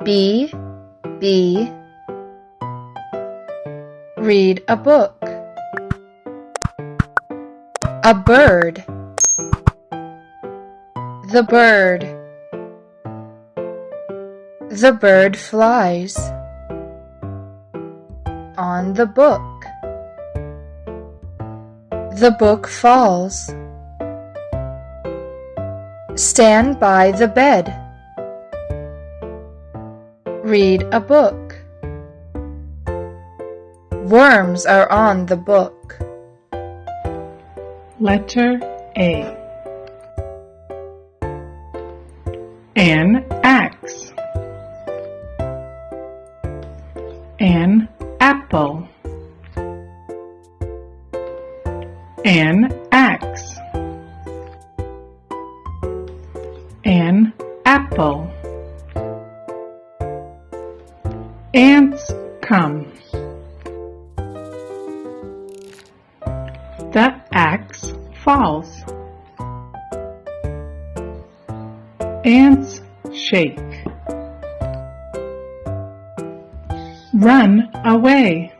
B. Read a book. A bird. The bird. The bird flies. On the book. The book falls. Stand by the bed. Read a book. Worms are on the book. Letter A. An axe. An apple. An axe. An apple. Ants come. The axe falls. Ants shake. Run away.